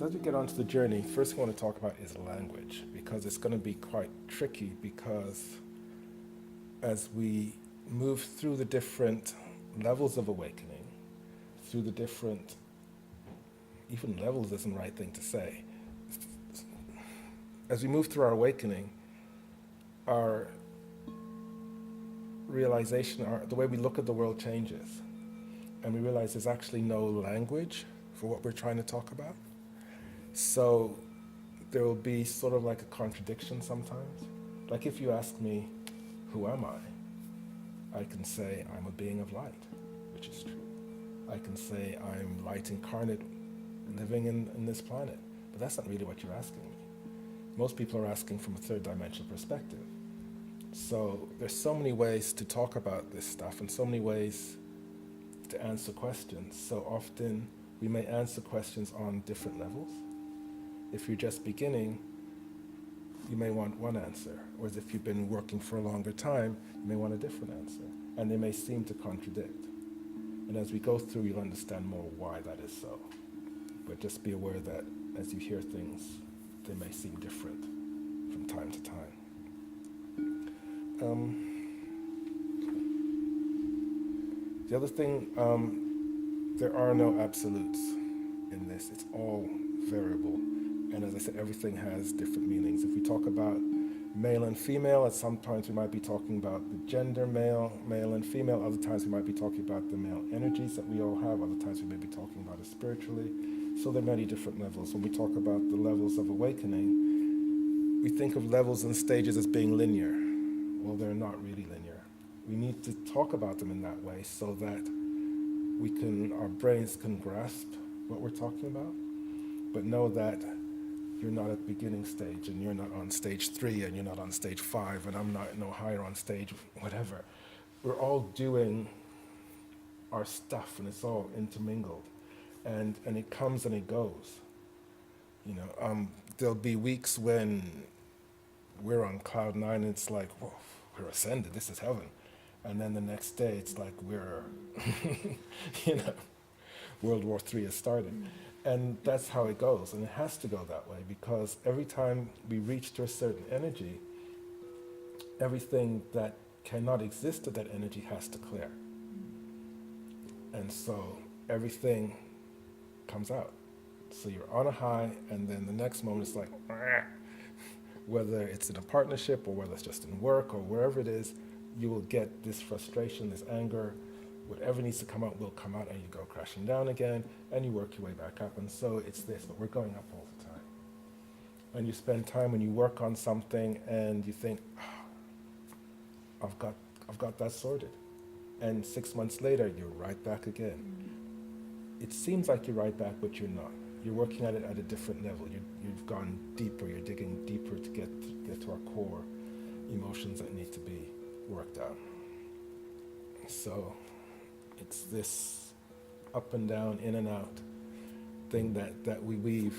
So as we get onto the journey, first thing I want to talk about is language, because it's going to be quite tricky, because as we move through the different levels of awakening, through the different, even levels isn't the right thing to say. As we move through our awakening, our realization, the way we look at the world changes. And we realize there's actually no language for what we're trying to talk about. So there will be sort of like a contradiction sometimes. Like if you ask me, who am I can say I'm a being of light, which is true. I can say I'm light incarnate living in this planet, but that's not really what you're asking me. Most people are asking from a third dimensional perspective. So there's so many ways to talk about this stuff and so many ways to answer questions. So often we may answer questions on different levels. If you're just beginning, you may want one answer, whereas if you've been working for a longer time, you may want a different answer, and they may seem to contradict. And as we go through, you'll understand more why that is so. But just be aware that as you hear things, they may seem different from time to time. The other thing, there are no absolutes in this. It's all variable. And as I said, everything has different meanings. If we talk about male and female, at some times we might be talking about the gender male and female. Other times we might be talking about the male energies that we all have. Other times we may be talking about it spiritually. So there are many different levels. When we talk about the levels of awakening, we think of levels and stages as being linear. Well, they're not really linear. We need to talk about them in that way so that our brains can grasp what we're talking about, but know that you're not at the beginning stage, and you're not on stage 3, and you're not on stage 5, and I'm not no higher on stage whatever. We're all doing our stuff, and it's all intermingled, and it comes and it goes. There'll be weeks when we're on cloud 9, and it's like, whoa, we're ascended, this is heaven. And then the next day, it's like we're, World War III is starting. And that's how it goes, and it has to go that way, because every time we reach to a certain energy, everything that cannot exist at that energy has to clear. And so everything comes out. So you're on a high, and then the next moment it's like, whether it's in a partnership or whether it's just in work or wherever it is, you will get this frustration, this anger. Whatever needs to come out will come out, and you go crashing down again, and you work your way back up. And so it's this, but we're going up all the time. And you spend time when you work on something and you think, I've got that sorted. And 6 months later, you're right back again. It seems like you're right back, but you're not. You're working at it at a different level. You've gone deeper, you're digging deeper to get to our core emotions that need to be worked out. So it's this up and down, in and out thing that we weave.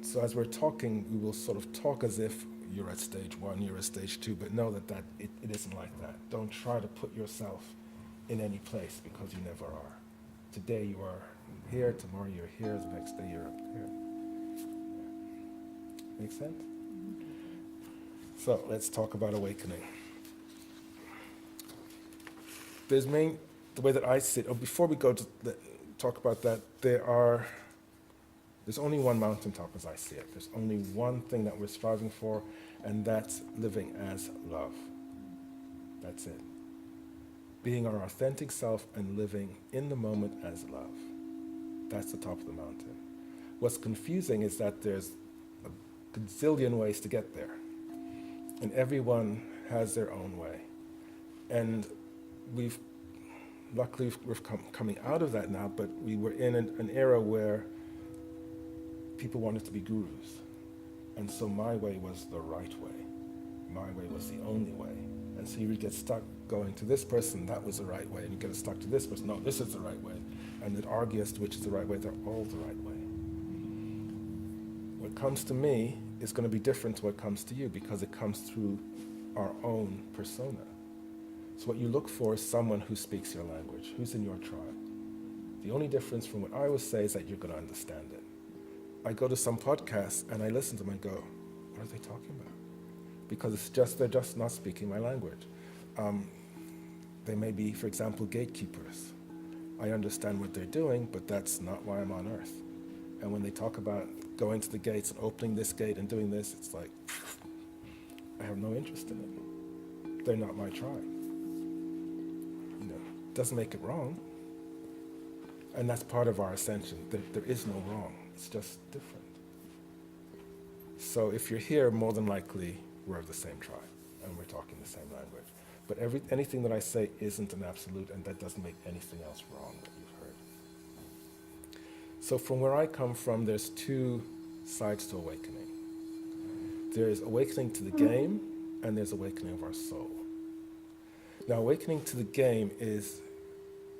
So as we're talking, we will sort of talk as if you're at stage 1, you're at stage 2, but know that it isn't like that. Don't try to put yourself in any place, because you never are. Today you are here, tomorrow you're here, the next day you're up here. Make sense? So let's talk about awakening. The way that I see it, before we go to talk about that, there's only one mountaintop as I see it. There's only one thing that we're striving for, and that's living as love. That's it. Being our authentic self and living in the moment as love. That's the top of the mountain. What's confusing is that there's a gazillion ways to get there, and everyone has their own way. And luckily we're coming out of that now, but we were in an era where people wanted to be gurus. And so my way was the right way. My way was the only way. And so you would get stuck going to this person, that was the right way, and you get stuck to this person, no, this is the right way. And they'd argue as to which is the right way. They're all the right way. What comes to me is going to be different to what comes to you, because it comes through our own persona. So what you look for is someone who speaks your language, who's in your tribe. The only difference from what I would say is that you're going to understand it. I go to some podcasts and I listen to them and go, what are they talking about? Because they're just not speaking my language. They may be, for example, gatekeepers. I understand what they're doing, but that's not why I'm on earth. And when they talk about going to the gates and opening this gate and doing this, it's like, I have no interest in it. They're not my tribe. Doesn't make it wrong. And that's part of our ascension. There is no wrong. It's just different. So if you're here, more than likely, we're of the same tribe and we're talking the same language. But anything that I say isn't an absolute, and that doesn't make anything else wrong that you've heard. So from where I come from, there's two sides to awakening. There's awakening to the game, and there's awakening of our soul. Now, awakening to the game is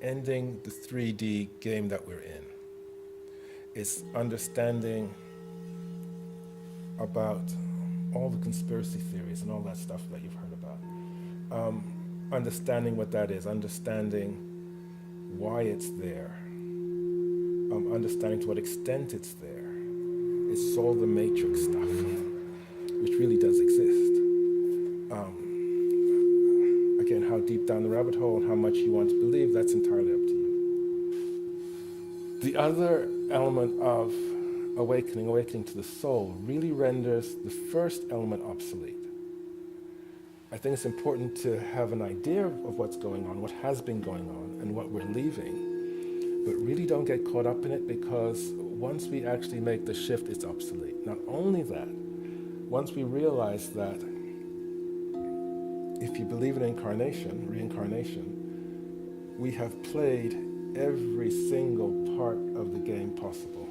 ending the 3D game that we're in. It's understanding about all the conspiracy theories and all that stuff that you've heard about. Understanding what that is, understanding why it's there, understanding to what extent it's there. It's all the matrix stuff, which really does exist. Again, how deep down the rabbit hole and how much you want to believe, that's entirely up to you. The other element of awakening to the soul, really renders the first element obsolete. I think it's important to have an idea of what's going on, what has been going on, and what we're leaving, but really don't get caught up in it, because once we actually make the shift, it's obsolete. Not only that, once we realize that if you believe in reincarnation, we have played every single part of the game possible.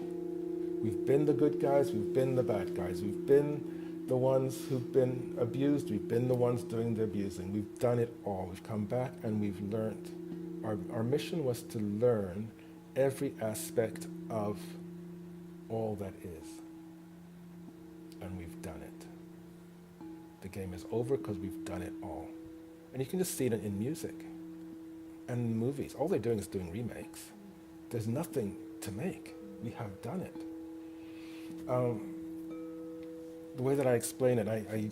We've been the good guys, we've been the bad guys, we've been the ones who've been abused, we've been the ones doing the abusing. We've done it all. We've come back and we've learned. Our mission was to learn every aspect of all that is. And we've done it. The game is over because we've done it all. And you can just see it in music and movies. All they're doing is doing remakes. There's nothing to make. We have done it. The way that I explain it, I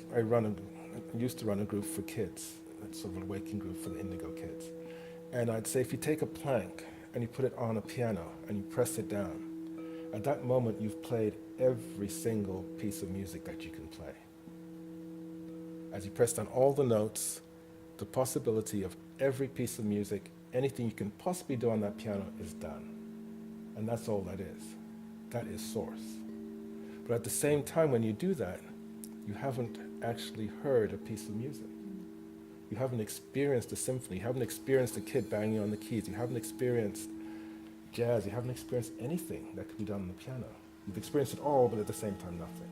used to run a group for kids, that's sort of an awakening group for the indigo kids. And I'd say if you take a plank and you put it on a piano and you press it down, at that moment you've played every single piece of music that you can play. As you press down all the notes, the possibility of every piece of music, anything you can possibly do on that piano is done. And that's all that is. That is source. But at the same time, when you do that, you haven't actually heard a piece of music. You haven't experienced a symphony. You haven't experienced a kid banging on the keys. You haven't experienced jazz. You haven't experienced anything that could be done on the piano. You've experienced it all, but at the same time, nothing.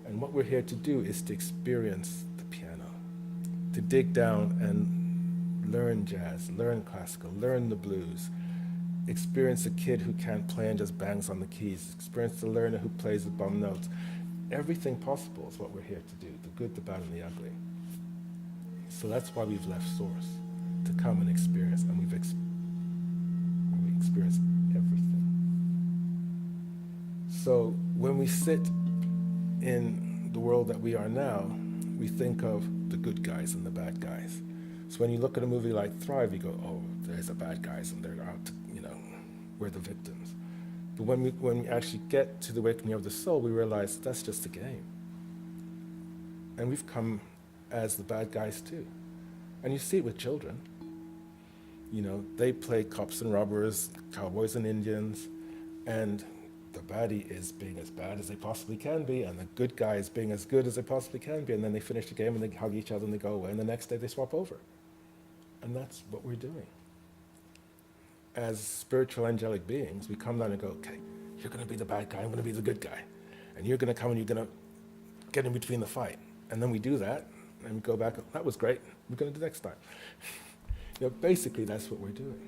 And what we're here to do is to experience the piano, to dig down and learn jazz, learn classical, learn the blues, experience a kid who can't play and just bangs on the keys, experience the learner who plays the bum notes. Everything possible is what we're here to do, the good, the bad, and the ugly. So that's why we've left Source, to come and experience, and we experience everything. So when we sit in the world that we are now, we think of the good guys and the bad guys. So when you look at a movie like Thrive, you go, oh, there's the bad guys and they're out, we're the victims. But when we actually get to the awakening of the soul, we realize that's just a game. And we've come as the bad guys too. And you see it with children. They play cops and robbers, cowboys and Indians, and the baddie is being as bad as they possibly can be, and the good guy is being as good as they possibly can be, and then they finish the game and they hug each other and they go away, and the next day they swap over. And that's what we're doing. As spiritual angelic beings, we come down and go, okay, you're going to be the bad guy, I'm going to be the good guy. And you're going to come and you're going to get in between the fight. And then we do that, and we go back, that was great, we're going to do next time. Basically, that's what we're doing.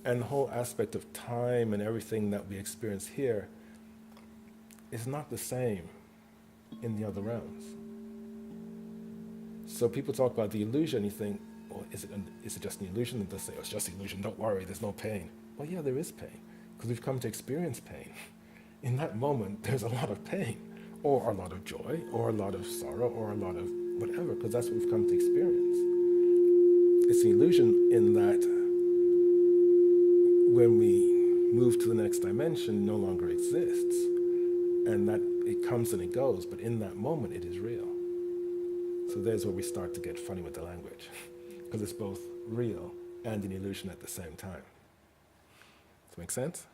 And the whole aspect of time and everything that we experience here is not the same in the other realms. So people talk about the illusion, you think, well, is it just an illusion? And they'll say, oh, it's just an illusion, don't worry, there's no pain. Well, yeah, there is pain. because we've come to experience pain. In that moment, there's a lot of pain, or a lot of joy, or a lot of sorrow, or a lot of whatever, because that's what we've come to experience. It's an illusion in that when we move to the next dimension, no longer exists, and that it comes and it goes, but in that moment, it is real. So there's where we start to get funny with the language, because it's both real and an illusion at the same time. Does that make sense?